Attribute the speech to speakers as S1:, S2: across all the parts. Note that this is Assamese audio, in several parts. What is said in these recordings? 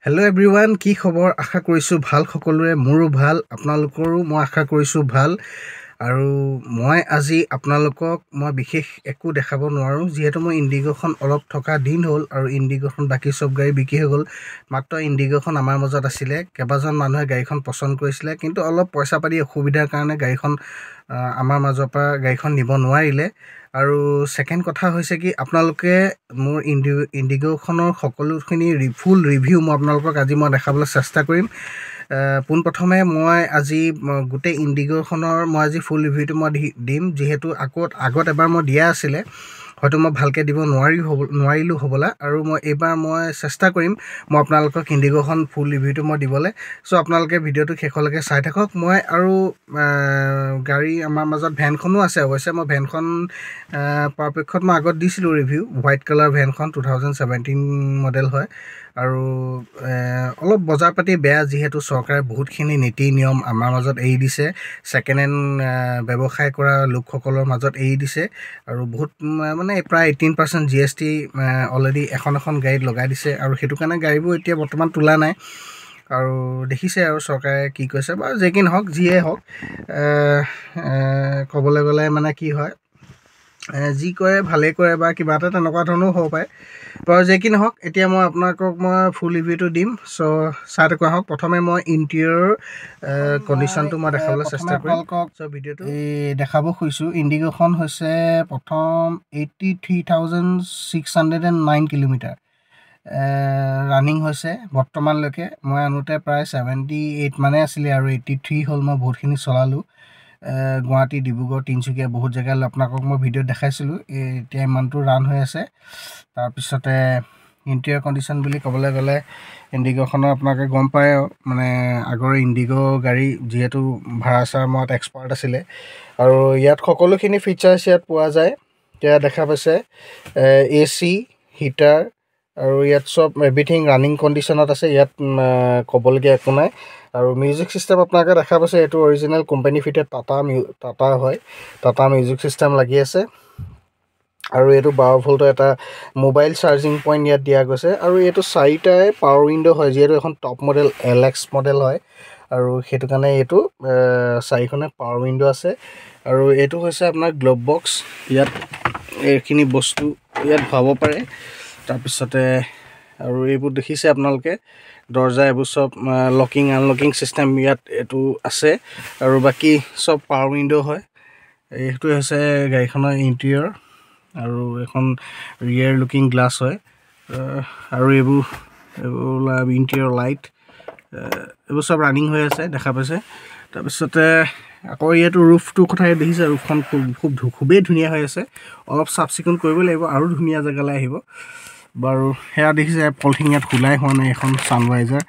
S1: হেল্ল' এভৰিৱান, কি খবৰ? আশা কৰিছোঁ ভাল সকলোৰে। মোৰো ভাল, আপোনালোকৰো মই আশা কৰিছোঁ ভাল। আৰু মই আজি আপোনালোকক বিশেষ একো দেখাব নোৱাৰোঁ, যিহেতু মই ইণ্ডিগ'খন অলপ থকা দিন হ'ল আৰু ইণ্ডিগ'খন বাকী চব গাড়ী বিক্ৰী হৈ গ'ল। মাত্ৰ ইণ্ডিগ'খন আমাৰ মাজত আছিলে। কেইবাজন মানুহে গাড়ীখন পচন্দ কৰিছিলে, কিন্তু অলপ পইচা পাতি অসুবিধাৰ কাৰণে গাড়ীখন আমাৰ মাজৰ পৰা গাড়ীখন নিব নোৱাৰিলে। আৰু ছেকেণ্ড কথা হৈছে কি, আপোনালোকে মোৰ ইণ্ডিগ'খনৰ সকলোখিনি ফুল ৰিভিউ মই আপোনালোকক আজি দেখাবলৈ চেষ্টা কৰিম। পোনপ্ৰথমে মই আজি গোটেই ইণ্ডিগ'খনৰ আজি ফুল ৰিভিউটো দিম, যিহেতু আগত এবাৰ মই দিয়া আছিলে, হয়তো মই ভালকৈ দিব নোৱাৰিলোঁ হ'বলা। আৰু এইবাৰ চেষ্টা কৰিম আপোনালোকক ইণ্ডিগ'খন ফুল ৰিভিউটো দিবলৈ। চ' আপোনালোকে ভিডিঅ'টো শেষলৈকে চাই থাকক। আৰু গাড়ী আমাৰ মাজত ভেনখনো আছে। অৱশ্যে মই ভেনখন পৰাপক্ষত আগত দিছিলোঁ ৰিভিউ। হোৱাইট কালাৰ ভেনখন 2017 মডেল হয়। আৰু অলপ বজাৰ পাতি বেয়া, যিহেতু চৰকাৰে বহুতখিনি নীতি নিয়ম আমাৰ মাজত এৰি দিছে, ছেকেণ্ড হেণ্ড ব্যৱসায় কৰা লোকসকলৰ মাজত এৰি দিছে। আৰু বহুত প্ৰায় 18% GST অলৰেডি এখন গাড়ীত লগাই দিছে। আৰু সেইটো কাৰণে গাড়ীবোৰ এতিয়া বৰ্তমান তোলা নাই। আৰু দেখিছে আৰু চৰকাৰে কি কৈছে বাৰু, যি কি নহওক, যিয়ে হওক, ক'বলৈ গ'লে কি হয়, যি কৰে ভালেই কৰে বা কিবা এটা তেনেকুৱা ধৰণৰো হ'ব পাৰে বাৰু। যি কি নহওক, এতিয়া আপোনালোকক ফুল ৰিভিউটো দিম। চ' চাই থকা হওক। প্ৰথমে ইণ্টেৰিয়ৰ কণ্ডিশ্যনটো দেখাবলৈ চেষ্টা কৰিম। চ' ভিডিঅ'টো দেখাব খুজিছোঁ। ইণ্ডিগ'খন হৈছে প্ৰথম 83,609 কিলোমিটাৰ ৰানিং হৈছে বৰ্তমানলৈকে। মই আনোতে প্ৰায় 78 মানে আছিলে, আৰু 83 হ'ল। মই বহুতখিনি চলালোঁ, গুৱাহাটী, ডিব্ৰুগড়, তিনিচুকীয়া বহুত জেগালৈ আপোনালোকক মই ভিডিঅ'ত দেখাইছিলোঁ। এতিয়া ইমানটো ৰান হৈ আছে। তাৰপিছতে ইণ্টেৰিয়ৰ কণ্ডিশ্যন বুলি ক'বলৈ গ'লে, ইণ্ডিগ'খনৰ আপোনালোকে গম পায়, আগৰ ইণ্ডিগ' গাড়ী যিহেতু ভাড়া চাৰা মৰাত এক্সপাৰ্ট আছিলে। আৰু ইয়াত সকলোখিনি ফিচাৰ্ছ ইয়াত পোৱা যায়। এতিয়া দেখা পাইছে AC, হিটাৰ, আৰু ইয়াত চব এভৰিথিং ৰানিং কণ্ডিশ্যনত আছে। ইয়াত ক'বলগীয়া একো নাই। আৰু মিউজিক ছিষ্টেম আপোনালোকে দেখা পাইছে, এইটো অৰিজিনেল কোম্পানী ফিটেড টাটা হয়। টাটা মিউজিক ছিষ্টেম লাগি আছে। আৰু এইটো 12 ভল্টৰ এটা মোবাইল চাৰ্জিং পইণ্ট ইয়াত দিয়া গৈছে। আৰু এইটো 4টাই পাৱাৰ উইণ্ড' হয়, যিহেতু এখন টপ মডেল LX মডেল হয়। আৰু সেইটো কাৰণে এইটো 4খনে পাৱাৰ উইণ্ড' আছে। আৰু এইটো হৈছে আপোনাৰ গ্ল'ভ বক্স। ইয়াত এইখিনি বস্তু ইয়াত ভৰাব পাৰে। তাৰপিছতে আৰু এইবোৰ দেখিছে আপোনালোকে, দৰ্জা এইবোৰ চব লকিং আনলকিং ছিষ্টেম ইয়াত এইটো আছে। আৰু বাকী চব পাৱাৰ উইণ্ড' হয়। এইটোৱে হৈছে গাড়ীখনৰ ইণ্টেৰিয়ৰ। আৰু এখন ৰিয়েৰ লুকিং গ্লাছ হয়। আৰু এইবোৰ ইণ্টেৰিয়ৰ লাইট, এইবোৰ চব ৰানিং হৈ আছে, দেখা পাইছে। তাৰপিছতে আকৌ ইয়াতো ৰুফটোৰ কথা দেখিছে। ৰুফখন খুবেই ধুনীয়া হৈ আছে। অলপ চাফ চিকুণ কৰিব লাগিব, আৰু ধুনীয়া জেগালৈ আহিব বাৰু। সেয়া দেখিছে, পলিথিন ইয়াত খোলাই হোৱা নাই। এখন ছানৰাইজাৰ,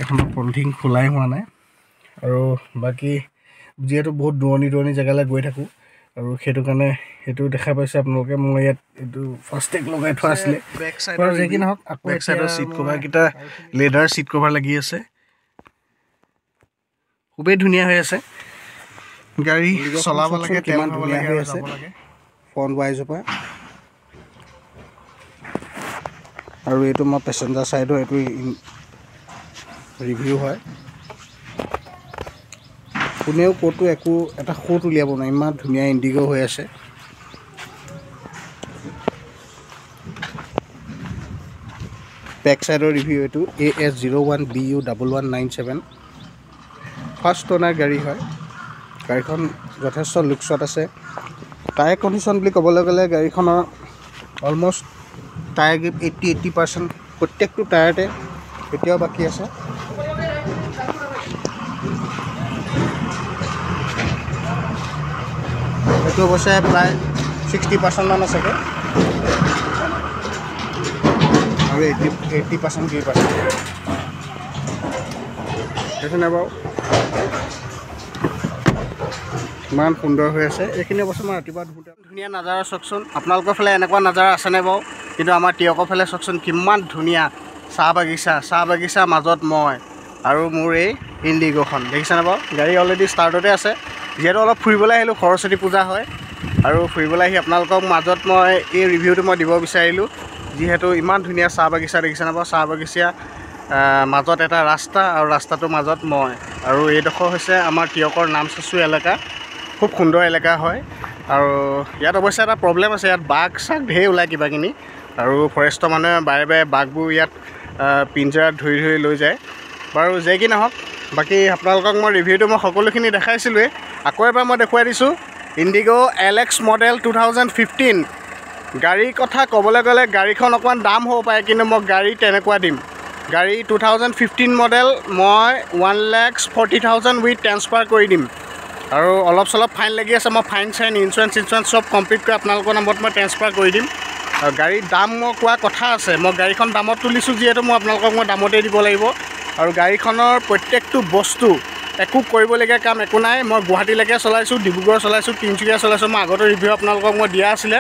S1: এখনৰ পলিথিন খোলাই হোৱা নাই। আৰু বাকী যিহেতু বহুত দূৰণি জেগালৈ গৈ থাকোঁ, আৰু সেইটো কাৰণে সেইটো দেখা পাইছে আপোনালোকে। মই ইয়াত এইটো ফাষ্টেগ লগাই থোৱা আছিলে বাৰু। যি কি নহওক, আকৌ বেক চাইডৰ ছিট কভাৰকেইটা লেডাৰ ছিট কভাৰ লাগি আছে। খুবেই ধুনীয়া হৈ আছে। গাড়ী চলাব লাগে, কিমান ধুনীয়া হৈ আছে ফ্ৰণ্ট ৱাইজৰ পৰা। আৰু এইটো পেছেঞ্জাৰ ছাইডৰ এইটো ৰিভিউ হয়। কোনেও ক'তো একো এটা সুত উলিয়াব নোৱাৰে, ইমান ধুনীয়া ইণ্ডিগ' হৈ আছে। বেক চাইডৰ ৰিভিউ এইটো AS01BU1197 ফাৰ্ষ্ট অ'নাৰ গাড়ী হয়। গাড়ীখন যথেষ্ট লুকছত আছে। টায়াৰ কণ্ডিশ্যন বুলি ক'বলৈ গ'লে, গাড়ীখনৰ অলমষ্ট টায়াৰ গ্ৰিপ 80% প্ৰত্যেকটো টায়াৰতে এতিয়াও বাকী আছে। এইটো অৱশ্যে প্ৰায় 60% মান আছেগৈ, আৰু 80% গ্ৰিপ আছে। সেইখিনি বাৰু ইমান সুন্দৰ হৈ আছে। এইখিনি অৱশ্যে মই ৰাতিপুৱা ধুনীয়া নাজাৰা চাওকচোন। আপোনালোকৰ ফালে এনেকুৱা নাজাৰা আছেনে বাৰু? কিন্তু আমাৰ তিয়কৰ ফালে চাওকচোন, কিমান ধুনীয়া চাহ বাগিচাৰ মাজত মই আৰু মোৰ এই ইণ্ডিগ'খন দেখিছেনে বাৰু? গাড়ী অলৰেডি ষ্টাৰ্টতে আছে। যিহেতু অলপ ফুৰিবলৈ আহিলোঁ, সৰস্বতী পূজা হয়, আৰু ফুৰিবলৈ আহি আপোনালোকৰ মাজত এই ৰিভিউটো দিব বিচাৰিলোঁ। যিহেতু ইমান ধুনীয়া চাহ বাগিচা দেখিছেনে বাৰু? চাহ বাগিচা
S2: মাজত এটা ৰাস্তা আৰু ৰাস্তাটোৰ মাজত মই আৰু এইডোখৰ হৈছে আমাৰ তিয়কৰ নামচেচু এলেকা খুব সুন্দৰ এলেকা হয় আৰু ইয়াত অৱশ্যে এটা প্ৰব্লেম আছে ইয়াত বাঘ চাঘ ঢেৰ ওলায় কিবা কিনি আৰু ফৰেষ্টৰ মানুহে বাৰে বাৰে বাঘবোৰ ইয়াত পিঞ্জৰাত ধৰি ধৰি লৈ যায় বাৰু যে কি নহওক বাকী আপোনালোকক মই ৰিভিউটো মই সকলোখিনি দেখাইছিলোঁৱেই আকৌ এবাৰ মই দেখুৱাই দিছোঁ ইণ্ডিগ' LX মডেল 2015 গাড়ীৰ কথা ক'বলৈ গ'লে গাড়ীখন অকণমান দাম হ'ব পাৰে কিন্তু মই গাড়ী তেনেকুৱা দিম গাড়ী 2015 মডেল মই 1,40,000 উইথ ট্ৰেন্সফাৰ কৰি দিম আৰু অলপ চলপ ফাইন লাগি আছে মই ফাইন চাইন ইঞ্চুৰেঞ্চ চব কমপ্লিট কৰি আপোনালোকৰ নামত মই ট্ৰেন্সফাৰ কৰি দিম আৰু গাড়ীৰ দাম মই কোৱা কথা আছে মই গাড়ীখন দামত তুলিছোঁ যিহেতু মই আপোনালোকক মই দামতেই দিব লাগিব আৰু গাড়ীখনৰ প্ৰত্যেকটো বস্তু একো কৰিবলগীয়া কাম একো নাই মই গুৱাহাটীলৈকে চলাইছোঁ ডিব্ৰুগড় চলাইছোঁ তিনিচুকীয়া চলাইছোঁ মই আগতে ৰিভিউ আপোনালোকক মই দিয়া আছিলে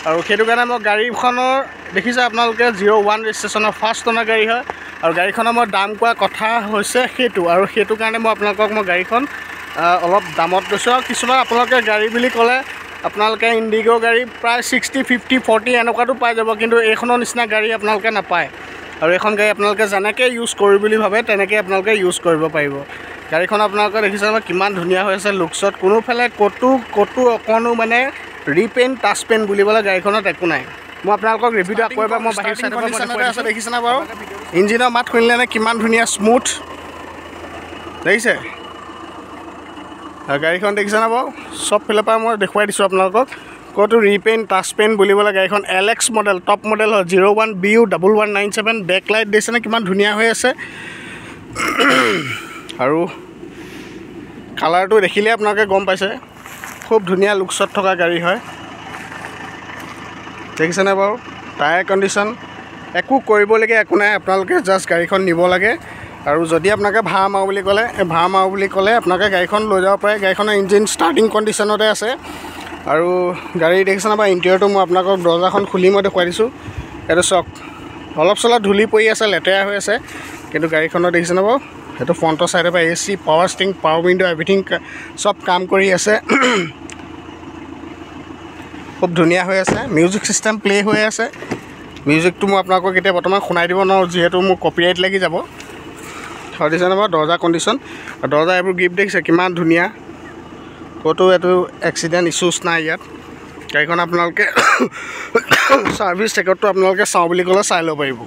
S2: আৰু সেইটো কাৰণে মই গাড়ীখনৰ দেখিছে আপোনালোকে 01 ৰেজিষ্ট্ৰেশ্যনৰ ফাৰ্ষ্ট অনাৰ গাড়ী হয় আৰু গাড়ীখনৰ মই দাম কোৱা কথা হৈছে সেইটো আৰু সেইটো কাৰণে মই আপোনালোকক মই গাড়ীখন অলপ দামত কৈছোঁ আৰু কিছুমান আপোনালোকে গাড়ী বুলি ক'লে আপোনালোকে ইণ্ডিগ' গাড়ী প্ৰায় 60, 50, 40 এনেকুৱাটো পাই যাব কিন্তু এইখনৰ নিচিনা গাড়ী আপোনালোকে নাপায় আৰু এইখন গাড়ী আপোনালোকে যেনেকৈ ইউজ কৰোঁ বুলি ভাবে তেনেকৈ আপোনালোকে ইউজ কৰিব পাৰিব গাড়ীখন আপোনালোকে দেখিছে নহয় কিমান ধুনীয়া হৈ আছে লুকছত কোনোফালে ক'তো অকণো মানে ৰিপেইণ্ট টাচ পেইণ্ট বুলিবলৈ গাড়ীখনত একো নাই মই আপোনালোকক ৰিভিউটো আকৌ এবাৰ মই বাহিৰ চাইডৰ আছে দেখিছেনে বাৰু ইঞ্জিনৰ মাত শুনিলেনে কিমান ধুনীয়া স্মুথ দেখিছে গাড়ীখন দেখিছেনে বাৰু চব ফালৰ পৰা মই দেখুৱাই দিছোঁ আপোনালোকক ক'তো ৰিপেইণ্ট টাচ পেইণ্ট বুলিবলৈ গাড়ীখন LX মডেল টপ মডেল হয় 01 BU 1197 বেক লাইট দিছেনে কিমান ধুনীয়া হৈ আছে আৰু কালাৰটো দেখিলে আপোনালোকে গম পাইছে খুব ধুনীয়া লুকছত থকা গাড়ী হয় দেখিছেনে বাৰু টায়াৰ কণ্ডিশ্যন একো কৰিবলগীয়া একো নাই আপোনালোকে জাষ্ট গাড়ীখন নিব লাগে আৰু যদি আপোনালোকে ভাড়া মাৰোঁ বুলি ক'লে আপোনালোকে গাড়ীখন লৈ যাব পাৰে গাড়ীখনৰ ইঞ্জিন ষ্টাৰ্টিং কণ্ডিশ্যনতে আছে আৰু গাড়ী দেখিছেনে বাৰু ইণ্টেৰিয়ৰটো মই আপোনালোকক দৰ্জাখন খুলি মই দেখুৱাই দিছোঁ এইটো চাওক অলপ চলপ ধূলি পৰি আছে লেতেৰা হৈ আছে কিন্তু গাড়ীখনৰ দেখিছেনে বাৰু সেইটো ফ্ৰণ্টৰ ছাইডৰ পৰা AC power sting power window everything চব কাম কৰি আছে খুব ধুনীয়া হৈ আছে মিউজিক ছিষ্টেম প্লে হৈ আছে মিউজিকটো মই আপোনালোকক এতিয়া বৰ্তমান শুনাই দিব নোৱাৰোঁ যিহেতু মোৰ কপিৰাইট লাগি যাব দেখিছেনে বাৰু দৰ্জা কণ্ডিশ্যন দৰ্জা এইবোৰ গিফ্ট দেখিছে কিমান ধুনীয়া ক'তো এইটো এক্সিডেণ্ট ইছ্যুজ নাই ইয়াত গাড়ীখন আপোনালোকে ছাৰ্ভিচ ৰেকৰ্ডটো আপোনালোকে চাওঁ বুলি ক'লে চাই ল'ব পাৰিব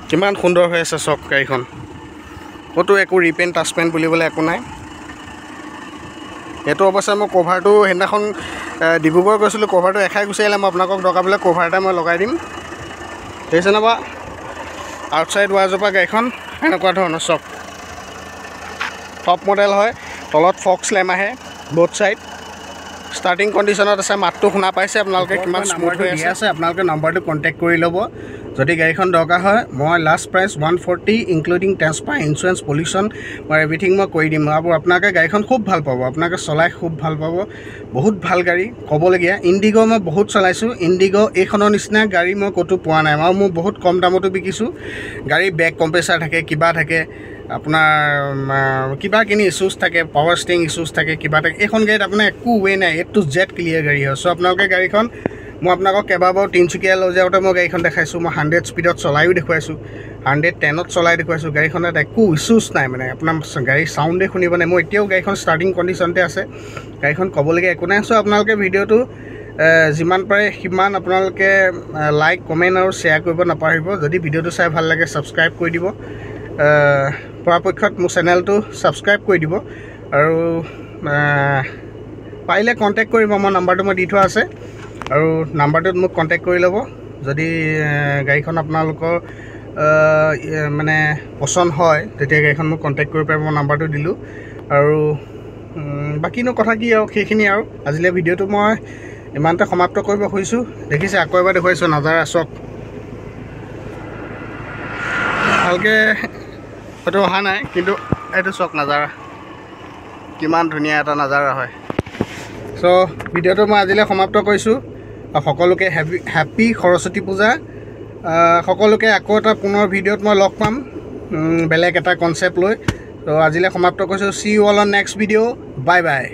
S2: কিমান সুন্দৰ হৈ আছে চক গাড়ীখন ক'তো একো ৰিপেইণ্ট টাচপেইণ্ট বুলিবলৈ একো নাই এইটো অৱশ্যে মই কভাৰটো সেইদিনাখন ডিব্ৰুগড় গৈছিলোঁ কভাৰটো এখাই গুচি আহিলে মই আপোনালোকক দৰকাৰ পেলাই কভাৰ এটা মই লগাই দিম দেখিছেনে বাৰু আউটছাইড ৱাইজৰ পৰা গাড়ীখন এনেকুৱা ধৰণৰ চক টপ মডেল হয় তলত ফক্স লেম আহে বোথ ছাইড ষ্টাৰ্টিং কণ্ডিশ্যনত আছে মাতটো শুনা পাইছে আপোনালোকে কিমান স্মুথ হৈ আছে আপোনালোকে নম্বৰটো কণ্টেক্ট কৰি ল'ব যদি গাড়ীখন দৰকাৰ হয় মই last price 140 including transfer insurance pollution মই এভৰিথিং মই কৰি দিম আৰু আপোনালোকে গাড়ীখন খুব ভাল পাব আপোনালোকে চলাই খুব ভাল পাব বহুত ভাল গাড়ী ক'বলগীয়া ইণ্ডিগ' মই বহুত চলাইছোঁ ইণ্ডিগ' এইখনৰ নিচিনা গাড়ী মই ক'তো পোৱা নাই আৰু মই বহুত কম দামতো বিকিছোঁ গাড়ী বেক কম্প্ৰেছাৰ থাকে কিবা থাকে আপোনাৰ কিবা কিনি ইছ্যুজ থাকে পাৱাৰ ষ্টিং ইছ্যুজ থাকে কিবা থাকে এইখন গাড়ীত আপোনাৰ একো ৱে নাই A to Z ক্লিয়াৰ গাড়ী হয় চ' আপোনালোকে গাড়ীখন মই আপোনালোকক কেইবাবাৰো তিনিচুকীয়া লৈ যাওঁতে মই গাড়ীখন দেখাইছোঁ মই 100 স্পীডত চলাইও দেখুৱাইছোঁ 110ত চলাই দেখুৱাইছোঁ গাড়ীখনত একো ইছ্যুজ নাই মানে আপোনাৰ গাড়ী চাউণ্ডে শুনিব নাই মই এতিয়াও গাড়ীখন ষ্টাৰ্টিং কণ্ডিশ্যনতে আছে গাড়ীখন ক'বলগীয়া একো নাই চ' আপোনালোকে ভিডিঅ'টো যিমান পাৰে সিমান আপোনালোকে লাইক কমেণ্ট আৰু শ্বেয়াৰ কৰিব নাপাহৰিব যদি ভিডিঅ'টো চাই ভাল লাগে ছাবস্ক্ৰাইব কৰি দিব পৰাপক্ষত মোৰ চেনেলটো ছাবস্ক্ৰাইব কৰি দিব আৰু পাৰিলে কণ্টেক্ট কৰিব মোৰ নাম্বাৰটো মই দি থোৱা আছে আৰু নাম্বাৰটোত মোক কণ্টেক্ট কৰি ল'ব যদি গাড়ীখন আপোনালোকৰ মানে পচন্দ হয় তেতিয়া গাড়ীখন মোক কণ্টেক্ট কৰিব পাৰিব মই নাম্বাৰটো দিলোঁ আৰু বাকীনো কথা কি আৰু সেইখিনি আৰু আজিলৈ ভিডিঅ'টো মই ইমানতে সমাপ্ত কৰিব খুজিছোঁ দেখিছে আকৌ এবাৰ দেখুৱাইছোঁ নাজাৰা চক ভালকৈ হয়তো অহা নাই কিন্তু এইটো চক নাজাৰা কিমান ধুনীয়া এটা নাজাৰা হয় চ' ভিডিঅ'টো মই আজিলৈ সমাপ্ত কৰিছোঁ সকলোকে হেপী সৰস্বতী পূজা সকলোকে আকৌ এটা পুনৰ ভিডিঅ'ত মই লগ পাম বেলেগ এটা কনচেপ্ট লৈ ত' আজিলৈ সমাপ্ত কৰিছোঁ see you all on next video' bye by